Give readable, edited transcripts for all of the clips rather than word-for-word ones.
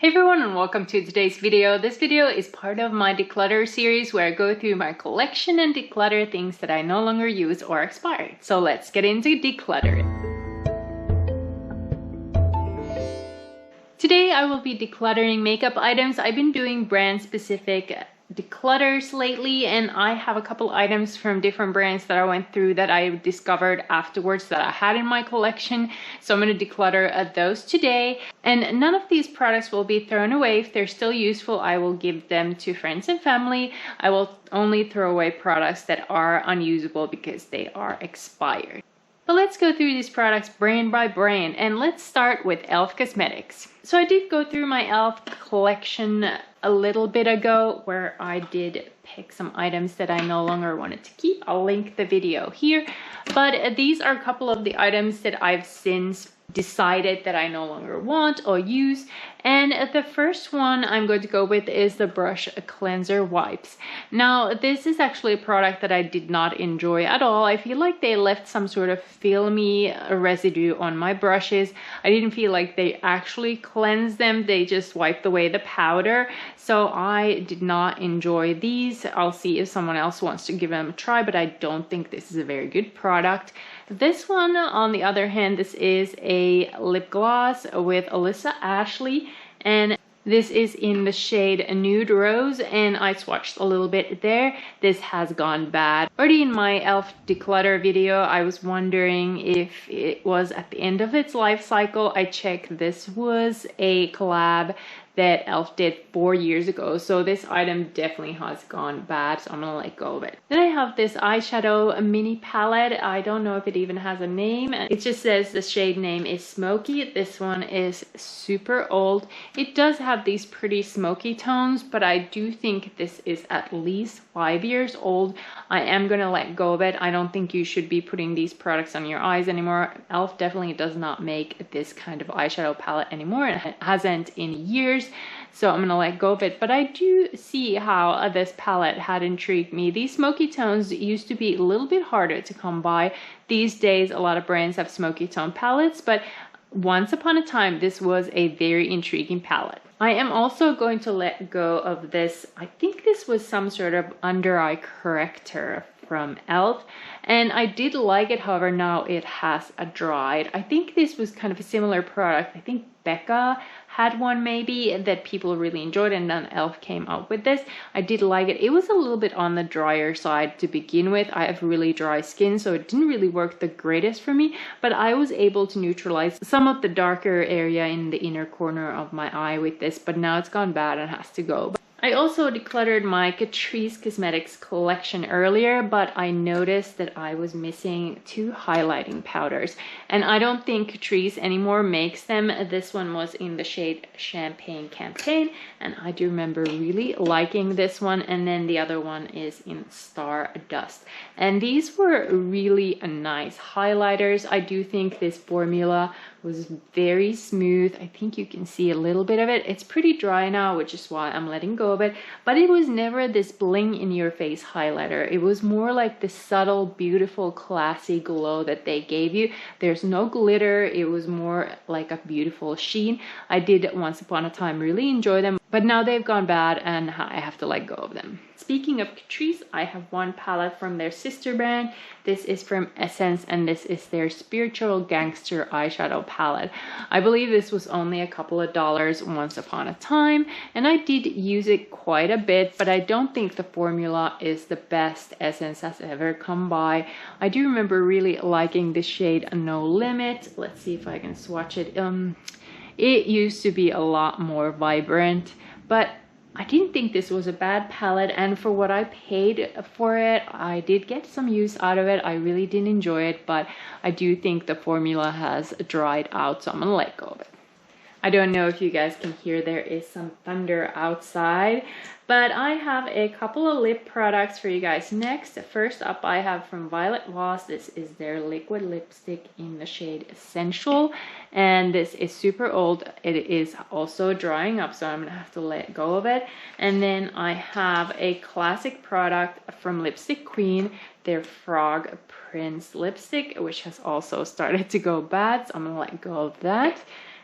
Hey everyone, and welcome to today's video. This video is part of my declutter series where I go through my collection and declutter things that I no longer use or expired. So let's get into decluttering. Today I will be decluttering makeup items. I've been doing brand specific declutters lately, and I have a couple items from different brands that I went through that I discovered afterwards that I had in my collection. So I'm going to declutter those today, and none of these products will be thrown away. If they're still useful, I will give them to friends and family. I will only throw away products that are unusable because they are expired. But let's go through these products brand by brand, and let's start with e.l.f. Cosmetics. So I did go through my e.l.f. collection a little bit ago where I did pick some items that I no longer wanted to keep. I'll link the video here, but these are a couple of the items that I've since decided that I no longer want or use. And the first one I'm going to go with is the brush cleanser wipes. Now this is actually a product that I did not enjoy at all. I feel like they left some sort of filmy residue on my brushes. I didn't feel like they actually cleansed them. They just wiped away the powder. So I did not enjoy these. I'll see if someone else wants to give them a try, but I don't think this is a very good product. This one, on the other hand, this is a lip gloss with Alyssa Ashley, and this is in the shade Nude Rose, and I swatched a little bit there. This has gone bad. Already in my e.l.f. declutter video, I was wondering if it was at the end of its life cycle. I checked, this was a collab that e.l.f. did 4 years ago, so this item definitely has gone bad, so I'm gonna let go of it. Then I have this eyeshadow mini palette. I don't know if it even has a name. It just says the shade name is Smoky. This one is super old. It does have these pretty smoky tones, but I do think this is at least 5 years old. I am gonna let go of it. I don't think you should be putting these products on your eyes anymore. e.l.f. definitely does not make this kind of eyeshadow palette anymore. It hasn't in years. So I'm gonna let go of it, but I do see how this palette had intrigued me. These smoky tones used to be a little bit harder to come by. These days a lot of brands have smoky tone palettes, but once upon a time this was a very intriguing palette. I am also going to let go of this. I think this was some sort of under eye corrector from e.l.f. and I did like it. However, now it has dried. I think this was kind of a similar product. I think Becca had one maybe that people really enjoyed, and then e.l.f. came out with this. I did like it. It was a little bit on the drier side to begin with. I have really dry skin, so it didn't really work the greatest for me, but I was able to neutralize some of the darker area in the inner corner of my eye with this, but now it's gone bad and has to go. I also decluttered my Catrice Cosmetics collection earlier, but I noticed that I was missing 2 highlighting powders, and I don't think Catrice anymore makes them. This one was in the shade Champagne Campaign, and I do remember really liking this one, and then the other one is in Stardust, and these were really nice highlighters. I do think this formula was very smooth. I think you can see a little bit of it. It's pretty dry now, which is why I'm letting go of it, but it was never this bling in your face highlighter. It was more like the subtle, beautiful, classy glow that they gave you. There's no glitter. It was more like a beautiful sheen. I did once upon a time really enjoy them, but now they've gone bad and I have to let go of them. Speaking of Catrice, I have one palette from their sister brand. This is from Essence, and this is their Spiritual Gangster eyeshadow palette. I believe this was only a couple of dollars once upon a time, and I did use it quite a bit, but I don't think the formula is the best Essence has ever come by. I do remember really liking the shade No Limit. Let's see if I can swatch it. It used to be a lot more vibrant, but I didn't think this was a bad palette, and for what I paid for it, I did get some use out of it. I really did enjoy it, but I do think the formula has dried out, so I'm gonna let go of it. I don't know if you guys can hear, there is some thunder outside, but I have a couple of lip products for you guys next. First up, I have from Violet Voss. This is their liquid lipstick in the shade Essential, and this is super old. It is also drying up, so I'm gonna have to let go of it. And then I have a classic product from Lipstick Queen, their Frog Prince lipstick, which has also started to go bad, so I'm gonna let go of that.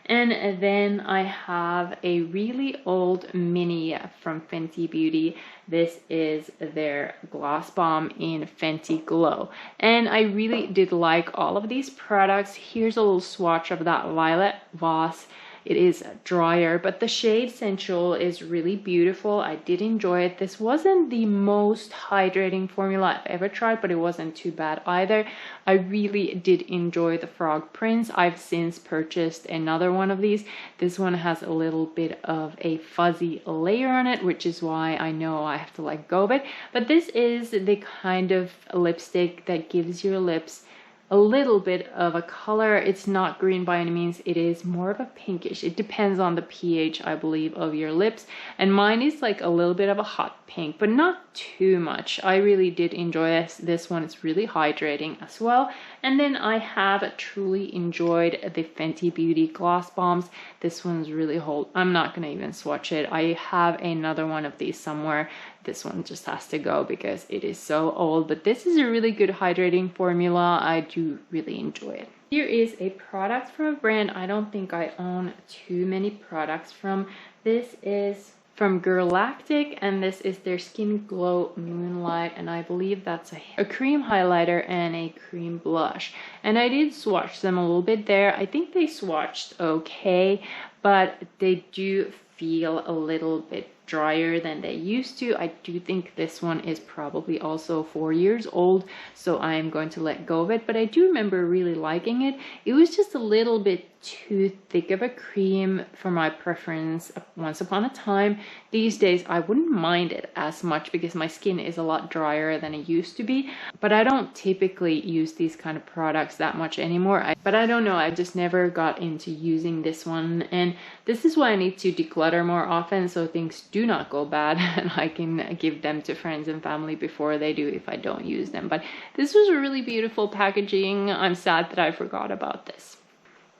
And then I have a really old mini from Fenty Beauty. This is their gloss bomb in Fenty Glow. And I really did like all of these products. Here's a little swatch of that Violet Voss. It is drier, but the shade Sensual is really beautiful. I did enjoy it. This wasn't the most hydrating formula I've ever tried, but it wasn't too bad either. I really did enjoy the frog prints. I've since purchased another one of these. This one has a little bit of a fuzzy layer on it, which is why I know I have to let go of it. But this is the kind of lipstick that gives your lips a little bit of a color. It's not green by any means. It is more of a pinkish. It depends on the pH, I believe, of your lips. And mine is like a little bit of a hot pink, but not too much. I really did enjoy this one. It's really hydrating as well. And then I have truly enjoyed the Fenty Beauty Gloss Bombs. This one's really I'm not gonna even swatch it. I have another one of these somewhere. This one just has to go because it is so old, but this is a really good hydrating formula. I do really enjoy it. Here is a product from a brand I don't think I own too many products from. This is from Galactic, and this is their Skin Glow Moonlight, and I believe that's a cream highlighter and a cream blush. And I did swatch them a little bit there. I think they swatched okay, but they do feel a little bit drier than they used to. I do think this one is probably also 4 years old, so I am going to let go of it, but I do remember really liking it. It was just a little bit too thick of a cream for my preference once upon a time. These days I wouldn't mind it as much because my skin is a lot drier than it used to be, but I don't typically use these kind of products that much anymore. But I don't know, I just never got into using this one, and this is why I need to declutter more often so things do not go bad and I can give them to friends and family before they do if I don't use them. But this was a really beautiful packaging. I'm sad that I forgot about this.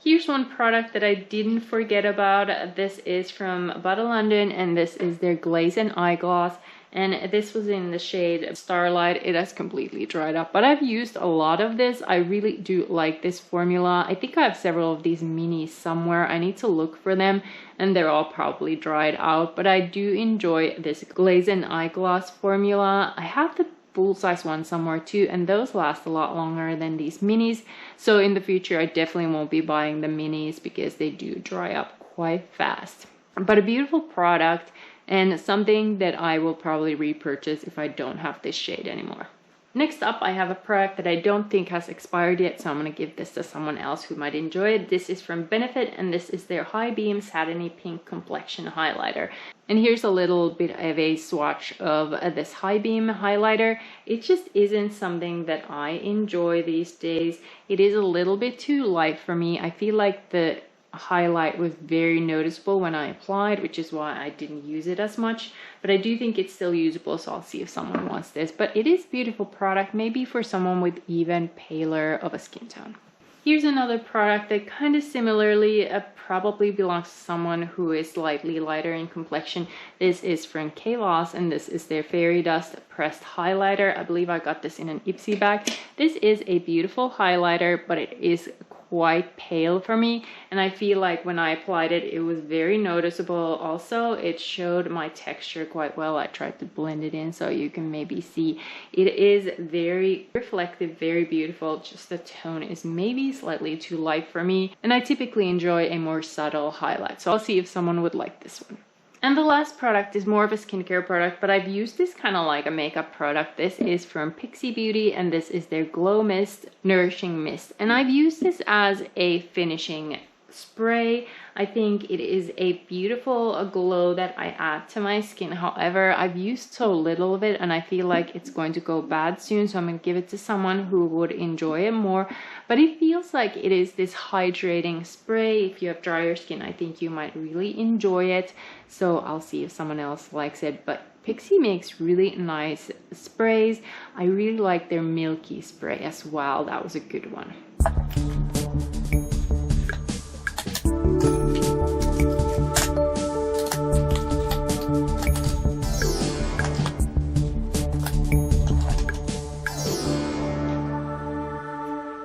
Here's one product that I didn't forget about. This is from Butter London, and this is their Glaze and Eye Gloss. And this was in the shade Starlight. It has completely dried up, but I've used a lot of this. I really do like this formula. I think I have several of these minis somewhere. I need to look for them, and they're all probably dried out, but I do enjoy this Glaze and Eye Gloss formula. I have the full-size one somewhere too, and those last a lot longer than these minis. So in the future I definitely won't be buying the minis because they do dry up quite fast. But a beautiful product, and something that I will probably repurchase if I don't have this shade anymore. Next up, I have a product that I don't think has expired yet, so I'm going to give this to someone else who might enjoy it. This is from Benefit, and this is their High Beam Satiny Pink Complexion Highlighter. And here's a little bit of a swatch of this High Beam highlighter. It just isn't something that I enjoy these days. It is a little bit too light for me. I feel like the highlight was very noticeable when I applied, which is why I didn't use it as much, but I do think it's still usable, so I'll see if someone wants this. But it is a beautiful product, maybe for someone with even paler of a skin tone. Here's another product that kind of similarly probably belongs to someone who is slightly lighter in complexion. This is from Kalos, and this is their Fairy Dust Pressed Highlighter. I believe I got this in an Ipsy bag. This is a beautiful highlighter, but it is quite pale for me, and I feel like when I applied it, it was very noticeable. Also, it showed my texture quite well. I tried to blend it in so you can maybe see. It is very reflective, very beautiful, just the tone is maybe slightly too light for me, and I typically enjoy a more subtle highlight, so I'll see if someone would like this one. And the last product is more of a skincare product, but I've used this kind of like a makeup product. This is from Pixi Beauty, and this is their Glow Mist Nourishing Mist. And I've used this as a finishing spray. I think it is a beautiful glow that I add to my skin. However, I've used so little of it and I feel like it's going to go bad soon, so I'm going to give it to someone who would enjoy it more. But it feels like it is this hydrating spray. If you have drier skin, I think you might really enjoy it, so I'll see if someone else likes it. But Pixi makes really nice sprays. I really like their milky spray as well. That was a good one.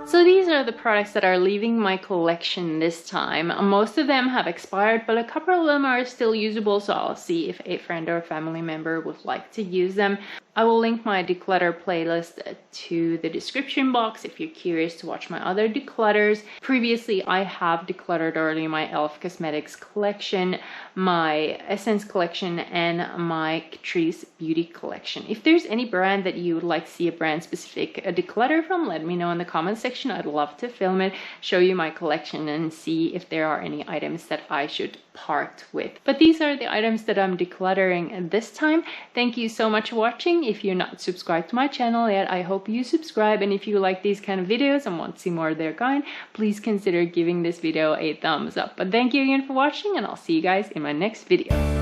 So these are the products that are leaving my collection this time. Most of them have expired, but a couple of them are still usable, so I'll see if a friend or family member would like to use them. I will link my declutter playlist to the description box if you're curious to watch my other declutters. Previously, I have decluttered already my e.l.f. Cosmetics collection, my Essence collection, and my Catrice Beauty collection. If there's any brand that you would like to see a brand specific declutter from, let me know in the comment section. I'd love to film it, show you my collection, and see if there are any items that I should part with. But these are the items that I'm decluttering this time. Thank you so much for watching. If you're not subscribed to my channel yet, I hope you subscribe, and if you like these kind of videos and want to see more of their kind, please consider giving this video a thumbs up. But thank you again for watching, and I'll see you guys in my next video.